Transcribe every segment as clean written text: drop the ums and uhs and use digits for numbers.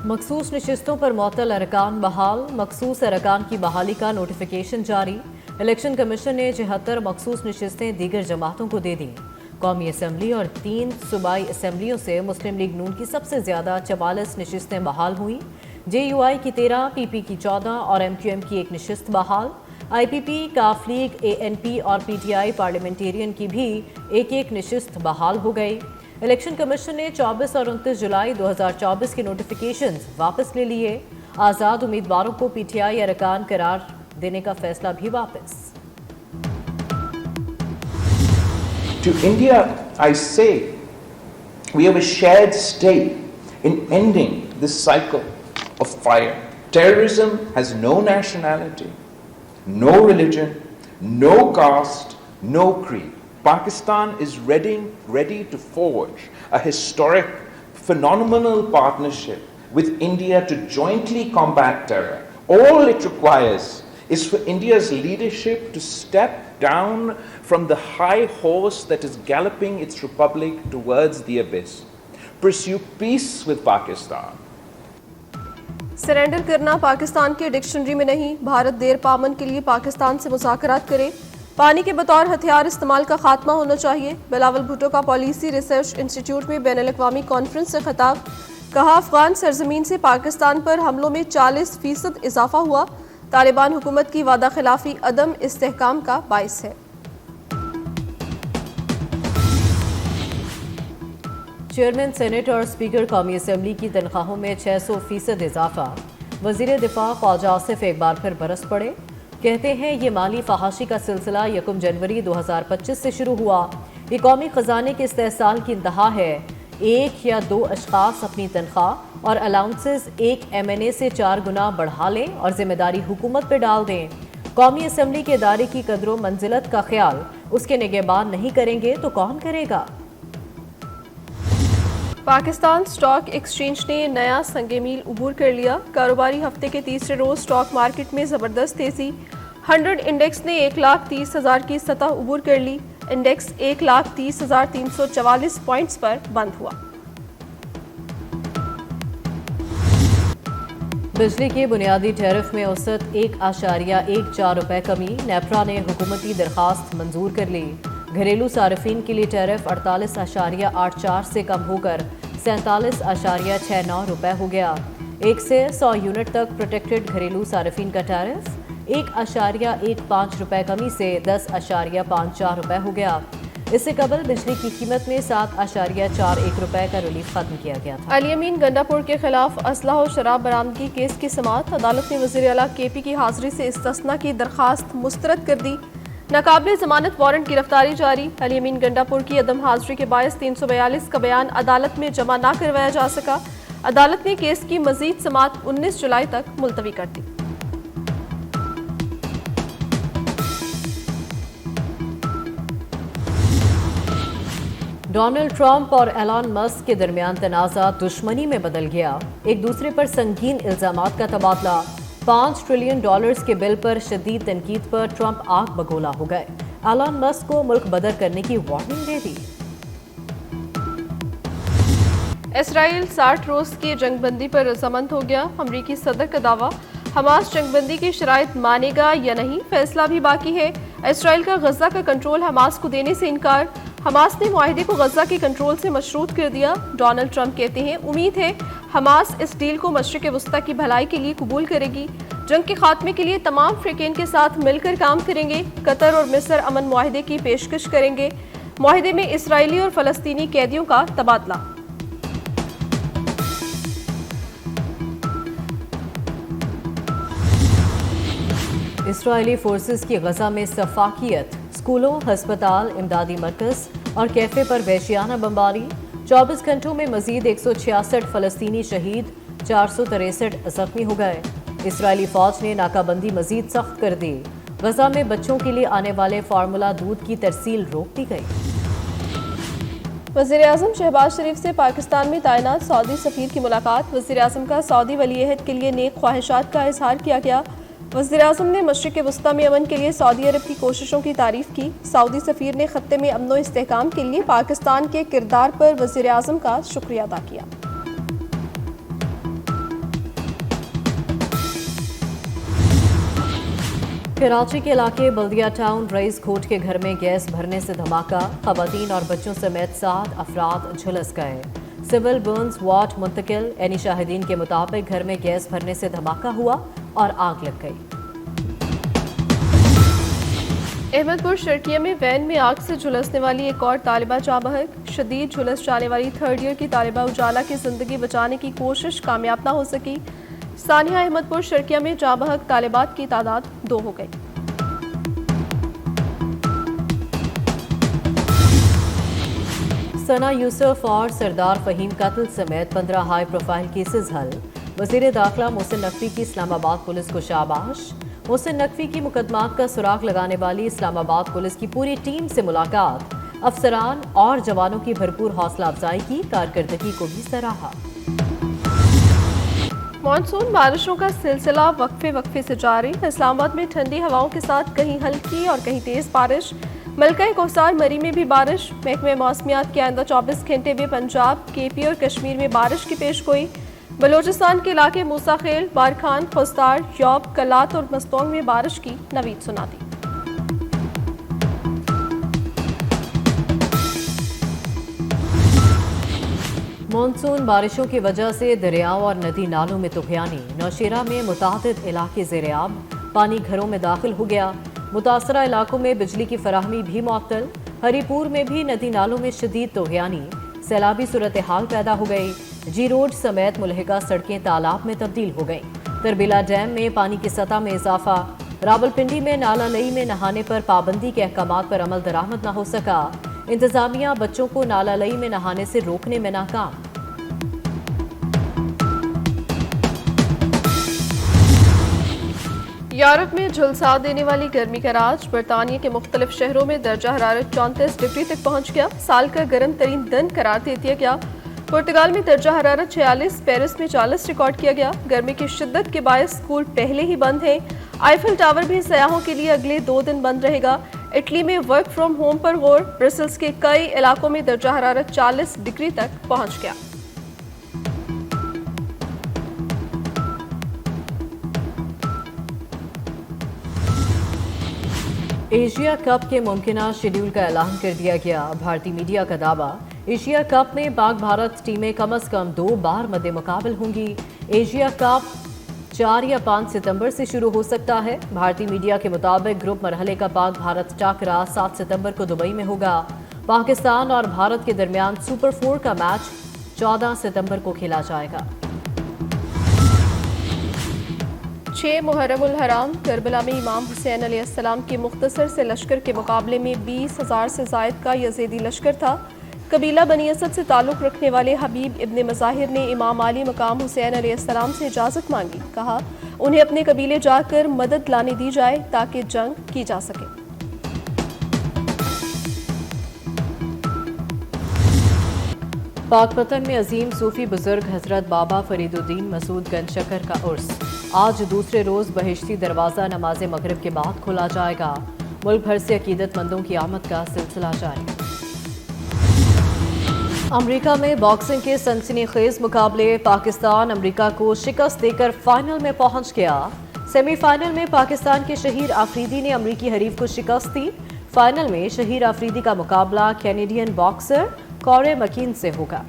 मखसूस नशिस्तों पर मुअत्तल अरकान बहाल, मखसूस अरकान की बहाली का नोटिफिकेशन जारी। इलेक्शन कमीशन ने 76 मखसूस नशिस्तें दीगर जमातों को दे दी। कौमी असम्बली और 3 सूबाई असम्बलियों से मुस्लिम लीग नून की सबसे ज्यादा 44 नशिस्तें बहाल हुई। JUI की 13, PP की 14 और MQM की 1 नशिस्त बहाल। IPP, काफ लीग, ANP और PTI पार्लियामेंटेरियन की भी एक नशिस्त बहाल हो गई। इलेक्शन कमीशन ने 24 और 29 जुलाई 2024 के नोटिफिकेशंस वापस ले लिए। आज़ाद उम्मीदवारों को PTI अरकान करार देने का फैसला भी वापस। To India, I say, we have a shared stake in ending this cycle of fire. Terrorism has no nationality, no religion, no caste, no creed. Pakistan is ready to forge a historic, phenomenal partnership with India to jointly combat terror. All it requires is for India's leadership to step down from the high horse that is galloping its republic towards the abyss. Pursue peace with Pakistan. Surrender करना पाकिस्तान के dictionary में नहीं, भारत देर पामन के लिए पाकिस्तान से मुज़ाकरात करे। पानी के बतौर हथियार इस्तेमाल का खात्मा होना चाहिए। बिलावल भुट्टो का पॉलिसी रिसर्च इंस्टीट्यूट में बैनुल-अक़वामी कॉन्फ्रेंस से खिताब। कहा, अफगान सरजमीन से पाकिस्तान पर हमलों में 40% इजाफा हुआ। तालिबान हुकूमत की वादा खिलाफी अदम इस्तेहकाम का बाइस है। चेयरमैन सेनेट और स्पीकर कौमी असम्बली की तनख्वाहों में 600% इजाफा। वज़ीर दिफा ख्वाजा आसिफ एक बार फिर बरस पड़े। कहते हैं ये माली फहाशी का सिलसिला 1 जनवरी 2025 से शुरू हुआ। ये कौमी खजाने के इस्तेहसाल की इंतहा है। 1 या 2 अशखास अपनी तनख्वाह और अलाउंसेस एक MNA से 4 गुना बढ़ा लें और जिम्मेदारी हुकूमत पे डाल दें। कौमी असम्बली के इदारे की कदरों मंजिलत का ख्याल उसके निगहबान नहीं करेंगे तो कौन करेगा। पाकिस्तान स्टॉक एक्सचेंज ने नया संगे मील उबूर कर लिया। कारोबारी हफ्ते के तीसरे रोज स्टॉक मार्केट में जबरदस्त तेजी। 100 इंडेक्स ने 1,30,000 की सतह उबूर कर ली। इंडेक्स 1,30,344 पॉइंट्स पर बंद हुआ। बिजली के बुनियादी टैरिफ में औसत 1.14 रुपए कमी। नेपरा ने हुकूमती दरखास्त मंजूर कर ली। घरेलू सार्फिन के लिए टैरिफ 48.84 से कम होकर 47.69 रुपए हो गया। 1 से 100 यूनिट तक प्रोटेक्टेड घरेलू सार्फिन का टैरिफ 1.15 रुपए कमी से 10.54 रुपए हो गया। इससे कबल बिजली की कीमत में 7.41 रुपए का रिलीफ खत्म किया गया था। अली अमीन गंडापुर के खिलाफ असलहा और शराब बरामदगी केस की समाअत। अदालत ने वज़ीर आला KP की हाजिरी से इस्तिस्ना की दरखास्त मुस्तरद कर दी। नाकाबिल जमानत वारंट गिरफ्तारी जारी। अली अमीन गंडापुर की अदम हाजिरी के बायस 342 का बयान अदालत में जमा ना करवाया जा सका। अदालत ने केस की मजीद समाअत 19 जुलाई तक मुलतवी कर दी। डोनाल्ड ट्रंप और एलन मस्क के दरमियान तनाज़ा दुश्मनी में बदल गया। एक दूसरे पर संगीन इल्जामात का तबादला। $5 ट्रिलियन के बिल पर शदीद तनकीद पर ट्रंप आग बगोला हो गए। एलन मस्क को मुल्क बदर करने की वार्निंग दे दी। इसराइल 60 रोज की जंगबंदी पर रजामंद हो गया। अमरीकी सदर का दावा, हमास जंगबंदी की शराइत मानेगा या नहीं, फैसला भी बाकी है। इसराइल का गजा का कंट्रोल हमास को देने से इनकार। हमास ने मुआहिदे को गजा के कंट्रोल से मशरूत कर दिया। डोनाल्ड ट्रंप कहते हैं, उम्मीद है हमास इस डील को मशरिक वस्ता की भलाई के लिए कबूल करेगी। जंग के खात्मे के लिए तमाम फ्रीकेन के साथ मिलकर काम करेंगे। कतर और मिस्र अमन मुआहिदे की पेशकश करेंगे। मुआहिदे में इसराइली और फलस्तीनी कैदियों का तबादला। इसराइली फोर्सेस की गजा में सफाकियत। स्कूलों, हस्पताल, इमदादी मरकज और कैफे पर वहशियाना बमबारी। 24 घंटों में मजीद 166 फलस्तीनी शहीद, 463 जख्मी हो गए। इसराइली फौज ने नाकाबंदी मजीद सख्त कर दी। गजा में बच्चों के लिए आने वाले फार्मूला दूध की तरसील रोक दी गई। वज़ीर आज़म शहबाज शरीफ से पाकिस्तान में तैनात सऊदी सफ़ीर की मुलाकात। वज़ीर आज़म का सऊदी वली-ए-अहद के लिए नेक ख्वाहिशात का इजहार किया गया। वज़ीर आज़म ने मशरिक़ वस्ता में अमन के लिए सऊदी अरब की कोशिशों की तारीफ़ की। सऊदी सफ़ीर ने खत्ते में अमन व इस्तेहकाम के लिए पाकिस्तान के किरदार पर वज़ीर आज़म का शुक्रिया अदा किया। कराची के इलाके बल्दिया टाउन रईस खोट के घर में गैस भरने से धमाका, खवातीन और बच्चों समेत 7 अफराद झुलस गए। सिविल बर्न्स वार्ड मुंतकिल, एनी शाहिदीन के मुताबिक घर में गैस भरने से धमाका हुआ और आग लग गई। अहमदपुर शर्किया में वैन में आग से झुलसने वाली एक और तालिबा जाँ बहक, शदीद झुलस जाने वाली 3rd ईयर की तालिबा उजाला की जिंदगी बचाने की कोशिश कामयाब न हो सकी। सानिया अहमदपुर शर्किया में जाँ बहक तालिबात की तादाद 2 हो गई। सना यूसुफ और सरदार फहीम कत्ल समेत 15 हाई प्रोफाइल केसेस हल। वजीर दाखिला मोहसिन नकवी की इस्लामाबाद पुलिस को शाबाश। मोहसिन नकवी की मुकदमात का सुराग लगाने वाली इस्लामाबाद पुलिस की पूरी टीम से मुलाकात, अफसरान और जवानों की भरपूर हौसला अफजाई की, कारकर्दगी को भी सराहा। मानसून बारिशों का सिलसिला वक्फे से जारी। इस्लामाबाद में ठंडी हवाओं के साथ कहीं हल्की और कहीं तेज बारिश। मलका कोसार मरी में भी बारिश। महकमे मौसमियात के आइंदा 24 घंटे में पंजाब, केपी और कश्मीर में बारिश की पेशगोई। बलोचिस्तान के इलाके मूसा खेल, बारखान, खुस्तार, यौब, कलात और मस्तोंग में बारिश की नवीद सुना दी। मानसून बारिशों की वजह से दरियाओं और नदी नालों में तुफयानी। नौशेरा में मुतादिद इलाके ज़ेर-ए-आब, पानी घरों में दाखिल हो गया। मुतासरा इलाकों में बिजली की फराहमी भी मुअत्तल। हरीपुर में भी नदी नालों में शदीद तुफयानी, सैलाबी सूरत हाल पैदा हो गई। जी रोड समेत मुलहिका सड़कें तालाब में तब्दील हो गईं। तरबिला डैम में पानी की सतह में इजाफा। रावलपिंडी में नाला लई में नहाने पर पाबंदी के अहकामात पर अमल दरामद न हो सका। इंतजामिया बच्चों को नाला लई में नहाने से रोकने में नाकाम। यूरोप में झुलसा देने वाली गर्मी का राज। बरतानिया के मुख्तलिफ शहरों में दर्जा हरारत 34 डिग्री तक पहुंच गया। साल का गर्म तरीन दिन करार दे दिया गया। पुर्तगाल में दर्जा हरारत 46, पेरिस में 40 रिकॉर्ड किया गया। गर्मी की शिद्दत के बायस स्कूल पहले ही बंद हैं। आईफिल टावर भी सयाहों के लिए अगले 2 दिन बंद रहेगा। इटली में वर्क फ्रॉम होम पर गौर। ब्रसेल्स के कई इलाकों में दर्जा हरारत 40 डिग्री तक पहुंच गया। एशिया कप के मुमकिना शेड्यूल का ऐलान कर दिया गया। भारतीय मीडिया का दावा, एशिया कप में पाक भारत टीमें कम से कम 2 बार मद्दे मुकाबल होंगी। एशिया कप 4 या 5 सितंबर से शुरू हो सकता है। भारतीय मीडिया के मुताबिक ग्रुप मरहले का पाक भारत टाकरा 7 सितंबर को दुबई में होगा। पाकिस्तान और भारत के दरमियान सुपर 4 का मैच 14 सितंबर को खेला जाएगा। 6 मुहर्रमुल हराम, करबला में इमाम हुसैन अलैहिस्सलाम के मुख्तसर से लश्कर के मुकाबले में 20,000 से ज़ायद का यज़ीदी लश्कर था। कबीला बनी असद से ताल्लुक़ रखने वाले हबीब इब्ने मज़ाहिर ने इमाम आली मकाम हुसैन अलैहिस्सलाम से इजाज़त मांगी। कहा उन्हें अपने कबीले जाकर मदद लाने दी जाए ताकि जंग की जा सके। पाकपतन में अजीम सूफी बुजुर्ग हजरत बाबा फरीदुद्दीन मसूद गंजशकर का उर्स आज दूसरे रोज बहिश्ती दरवाज़ा नमाज मगरिब के बाद खोला जाएगा। मुल्क भर से अकीदतमंदों की आमद का सिलसिला जारी। अमेरिका में बॉक्सिंग के सनसनीखेज मुकाबले, पाकिस्तान अमेरिका को शिकस्त देकर फाइनल में पहुंच गया। सेमीफाइनल में पाकिस्तान के शहीर आफरीदी ने अमेरिकी हरीफ को शिकस्त दी। फाइनल में शहीर आफरीदी का मुकाबला कैनेडियन बॉक्सर कॉरे मकीन से होगा।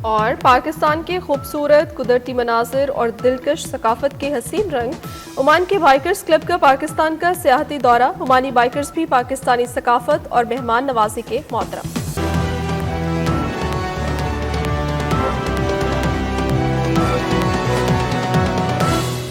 और पाकिस्तान के खूबसूरत कुदरती मनाजिर और दिलकश सकाफत के हसीन रंग। ओमान के बाइकर्स क्लब का पाकिस्तान का सियाहती दौरा। ओमानी बाइकर्स भी पाकिस्तानी सकाफत और मेहमान नवाजी के मोहतरम।